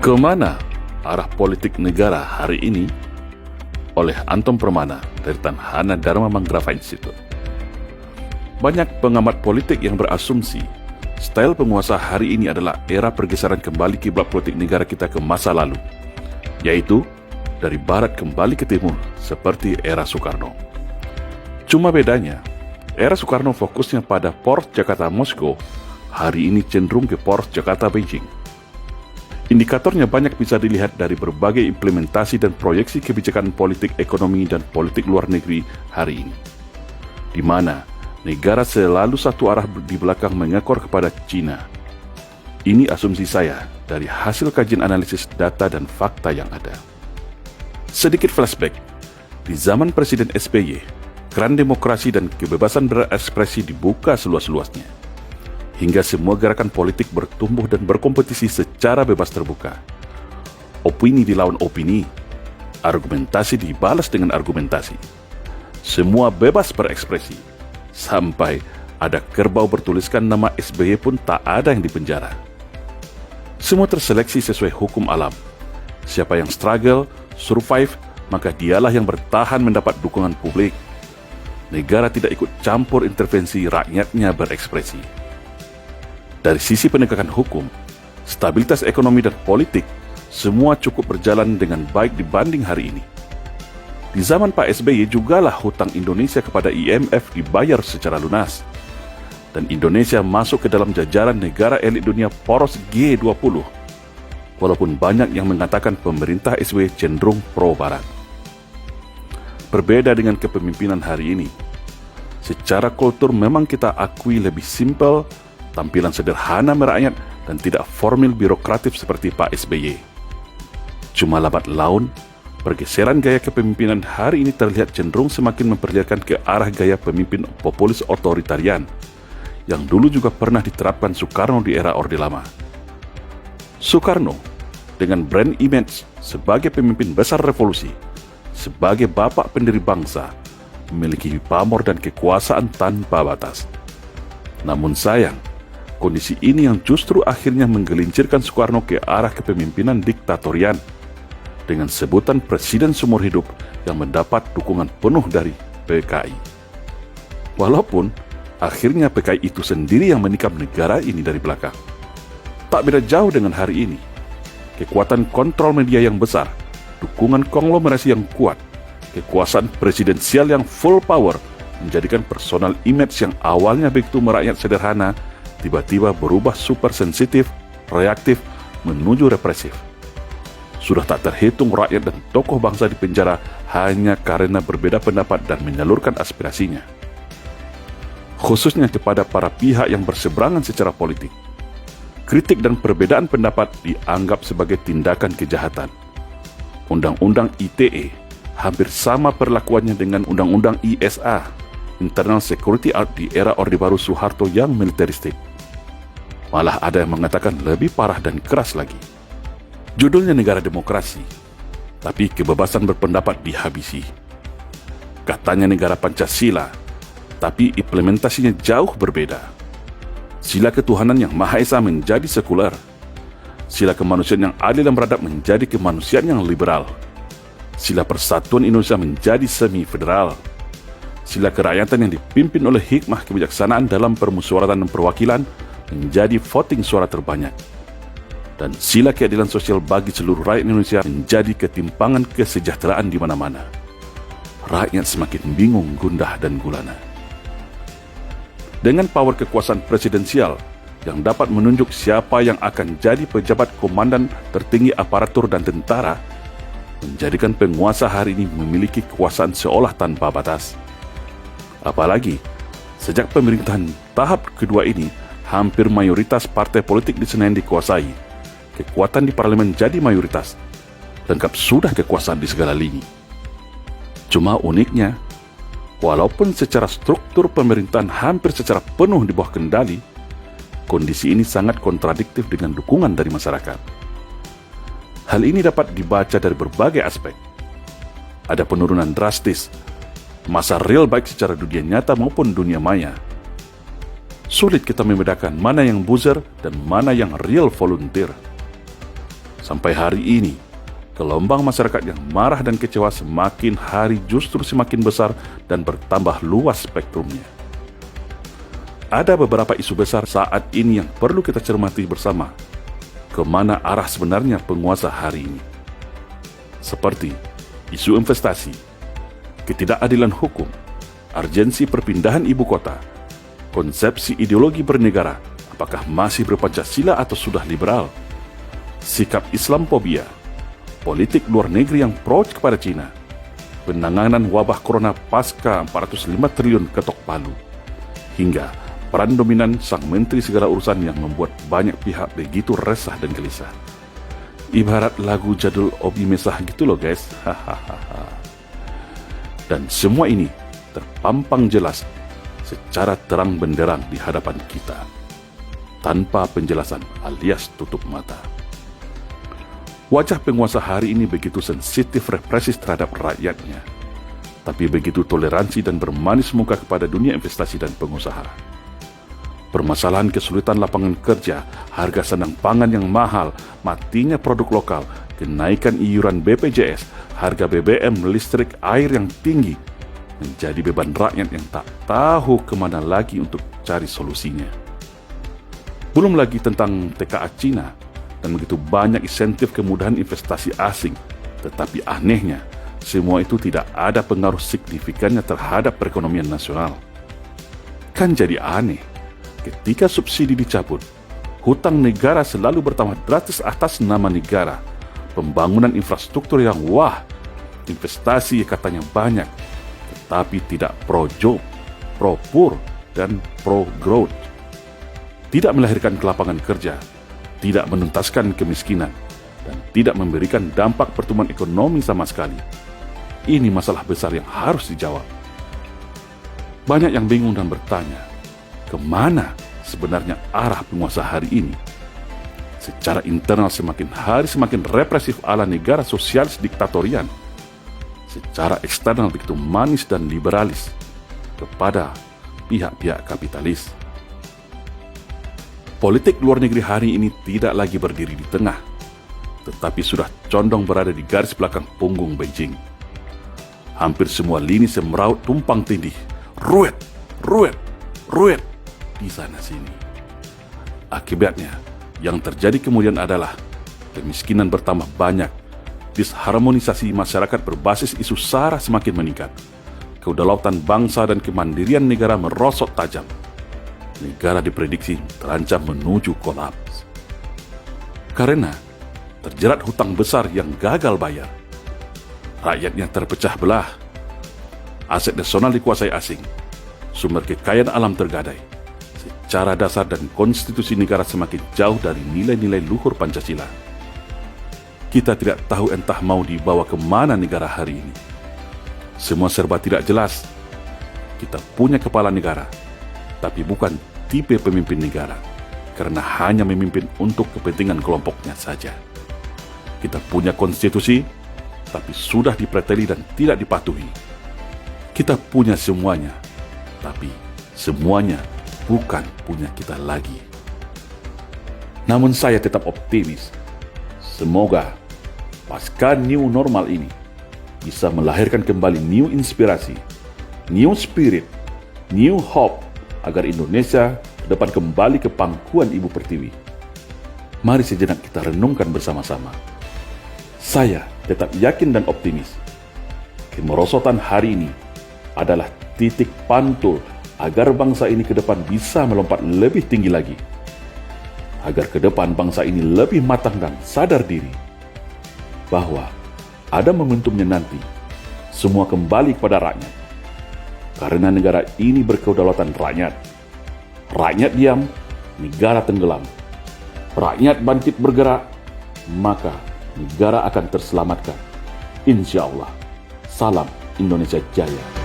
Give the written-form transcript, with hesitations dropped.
Kemana arah politik negara hari ini? Oleh Anton Permana dari Tanhana Dharma Manggrava Institute. Banyak pengamat politik yang berasumsi style penguasa hari ini adalah era pergeseran kembali kiblat politik negara kita ke masa lalu, yaitu dari barat kembali ke timur seperti era Soekarno. Cuma bedanya, era Soekarno fokusnya pada port Jakarta-Moskow, hari ini cenderung ke port Jakarta-Beijing. Indikatornya banyak bisa dilihat dari berbagai implementasi dan proyeksi kebijakan politik ekonomi dan politik luar negeri hari ini, di mana negara selalu satu arah di belakang mengekor kepada Cina. Ini asumsi saya dari hasil kajian analisis data dan fakta yang ada. Sedikit flashback, di zaman Presiden SBY, keran demokrasi dan kebebasan berekspresi dibuka seluas-luasnya, hingga semua gerakan politik bertumbuh dan berkompetisi secara bebas terbuka. Opini dilawan opini, argumentasi dibalas dengan argumentasi. Semua bebas berekspresi, sampai ada kerbau bertuliskan nama SBY pun tak ada yang dipenjara. Semua terseleksi sesuai hukum alam. Siapa yang struggle, survive, maka dialah yang bertahan mendapat dukungan publik. Negara tidak ikut campur intervensi rakyatnya berekspresi. Dari sisi penegakan hukum, stabilitas ekonomi dan politik, semua cukup berjalan dengan baik dibanding hari ini. Di zaman Pak SBY jugalah hutang Indonesia kepada IMF dibayar secara lunas, dan Indonesia masuk ke dalam jajaran negara elit dunia poros G20, walaupun banyak yang mengatakan pemerintah SBY cenderung pro-barat. Berbeda dengan kepemimpinan hari ini, secara kultur memang kita akui lebih simpel, tampilan sederhana merakyat dan tidak formil birokratif seperti Pak SBY. Cuma lambat laun, pergeseran gaya kepemimpinan hari ini terlihat cenderung semakin memperlihatkan ke arah gaya pemimpin populis otoritarian yang dulu juga pernah diterapkan Soekarno di era Orde Lama. Soekarno dengan brand image sebagai pemimpin besar revolusi, sebagai bapak pendiri bangsa, memiliki pamor dan kekuasaan tanpa batas. Namun sayang, kondisi ini yang justru akhirnya menggelincirkan Soekarno ke arah kepemimpinan diktatorian dengan sebutan presiden seumur hidup yang mendapat dukungan penuh dari PKI. Walaupun akhirnya PKI itu sendiri yang menikam negara ini dari belakang. Tak beda jauh dengan hari ini. Kekuatan kontrol media yang besar, dukungan konglomerasi yang kuat, kekuasaan presidensial yang full power menjadikan personal image yang awalnya begitu merakyat sederhana tiba-tiba berubah super sensitif, reaktif, menuju represif. Sudah tak terhitung rakyat dan tokoh bangsa di penjara hanya karena berbeda pendapat dan menyalurkan aspirasinya. Khususnya kepada para pihak yang berseberangan secara politik. Kritik dan perbedaan pendapat dianggap sebagai tindakan kejahatan. Undang-undang ITE hampir sama perlakuannya dengan Undang-undang ISA, Internal Security Act di era Orde Baru Soeharto yang militeristik. Malah ada yang mengatakan lebih parah dan keras lagi. Judulnya negara demokrasi, tapi kebebasan berpendapat dihabisi. Katanya negara Pancasila, tapi implementasinya jauh berbeda. Sila ketuhanan yang Maha Esa menjadi sekuler. Sila kemanusiaan yang adil dan beradab menjadi kemanusiaan yang liberal. Sila persatuan Indonesia menjadi semi-federal. Sila kerakyatan yang dipimpin oleh hikmah kebijaksanaan dalam permusyawaratan dan perwakilan menjadi voting suara terbanyak. Dan sila keadilan sosial bagi seluruh rakyat Indonesia menjadi ketimpangan kesejahteraan di mana-mana. Rakyat semakin bingung, gundah, dan gulana. Dengan power kekuasaan presidensial yang dapat menunjuk siapa yang akan jadi pejabat komandan tertinggi aparatur dan tentara, menjadikan penguasa hari ini memiliki kekuasaan seolah tanpa batas. Apalagi, sejak pemerintahan tahap kedua ini, hampir mayoritas partai politik di Senayan dikuasai. Kekuatan di parlemen jadi mayoritas. Lengkap sudah kekuasaan di segala lini. Cuma uniknya, walaupun secara struktur pemerintahan hampir secara penuh di bawah kendali, kondisi ini sangat kontradiktif dengan dukungan dari masyarakat. Hal ini dapat dibaca dari berbagai aspek. Ada penurunan drastis, masa real baik secara dunia nyata maupun dunia maya. Sulit kita membedakan mana yang buzzer dan mana yang real volunteer. Sampai hari ini, gelombang masyarakat yang marah dan kecewa semakin hari justru semakin besar dan bertambah luas spektrumnya. Ada beberapa isu besar saat ini yang perlu kita cermati bersama, kemana arah sebenarnya penguasa hari ini. Seperti isu investasi, ketidakadilan hukum, urgensi perpindahan ibu kota, konsepsi ideologi bernegara, apakah masih berpancasila atau sudah liberal, sikap Islamfobia, politik luar negeri yang pro kepada Cina, penanganan wabah corona pasca 405 triliun ketok palu, hingga peran dominan sang menteri segala urusan yang membuat banyak pihak begitu resah dan gelisah. Ibarat lagu jadul Obi Mesah gitu loh guys. Dan semua ini terpampang jelas secara terang benderang di hadapan kita, tanpa penjelasan alias tutup mata. Wajah penguasa hari ini begitu sensitif represif terhadap rakyatnya, tapi begitu toleransi dan bermanis muka kepada dunia investasi dan pengusaha. Permasalahan kesulitan lapangan kerja, harga sandang pangan yang mahal, matinya produk lokal, kenaikan iuran BPJS, harga BBM, listrik, air yang tinggi, menjadi beban rakyat yang tak tahu kemana lagi untuk cari solusinya. Belum lagi tentang TKA Cina dan begitu banyak insentif kemudahan investasi asing, tetapi anehnya semua itu tidak ada pengaruh signifikannya terhadap perekonomian nasional. Kan jadi aneh, ketika subsidi dicabut, hutang negara selalu bertambah drastis atas nama negara, pembangunan infrastruktur yang wah, investasi katanya banyak, tetapi tidak pro-job, pro-pur, dan pro-growth. Tidak melahirkan kelapangan kerja, tidak menuntaskan kemiskinan, dan tidak memberikan dampak pertumbuhan ekonomi sama sekali. Ini masalah besar yang harus dijawab. Banyak yang bingung dan bertanya, kemana sebenarnya arah penguasa hari ini? Secara internal semakin hari semakin represif ala negara sosialis diktatorian. Secara eksternal begitu manis dan liberalis kepada pihak-pihak kapitalis. Politik luar negeri hari ini tidak lagi berdiri di tengah, tetapi sudah condong berada di garis belakang punggung Beijing. Hampir semua lini semeraut tumpang tindih, ruwet di sana sini. Akibatnya, yang terjadi kemudian adalah kemiskinan bertambah banyak, disharmonisasi masyarakat berbasis isu SARA semakin meningkat, kedaulatan bangsa dan kemandirian negara merosot tajam. Negara diprediksi terancam menuju kolaps. Karena terjerat hutang besar yang gagal bayar, rakyatnya terpecah belah, aset nasional dikuasai asing, sumber kekayaan alam tergadai, secara dasar dan konstitusi negara semakin jauh dari nilai-nilai luhur Pancasila. Kita tidak tahu entah mau dibawa kemana negara hari ini. Semua serba tidak jelas. Kita punya kepala negara, tapi bukan tipe pemimpin negara, karena hanya memimpin untuk kepentingan kelompoknya saja. Kita punya konstitusi, tapi sudah dipreteli dan tidak dipatuhi. Kita punya semuanya, tapi semuanya bukan punya kita lagi. Namun saya tetap optimis. Semoga pasca new normal ini bisa melahirkan kembali new inspirasi, new spirit, new hope agar Indonesia ke depan kembali ke pangkuan Ibu Pertiwi. Mari sejenak kita renungkan bersama-sama. Saya tetap yakin dan optimis. Kemerosotan hari ini adalah titik pantul agar bangsa ini ke depan bisa melompat lebih tinggi lagi. Agar ke depan bangsa ini lebih matang dan sadar diri bahwa ada momentumnya nanti semua kembali kepada rakyat. Karena negara ini berkedaulatan rakyat. Rakyat diam, negara tenggelam. Rakyat bangkit bergerak, maka negara akan terselamatkan. Insya Allah. Salam Indonesia Jaya.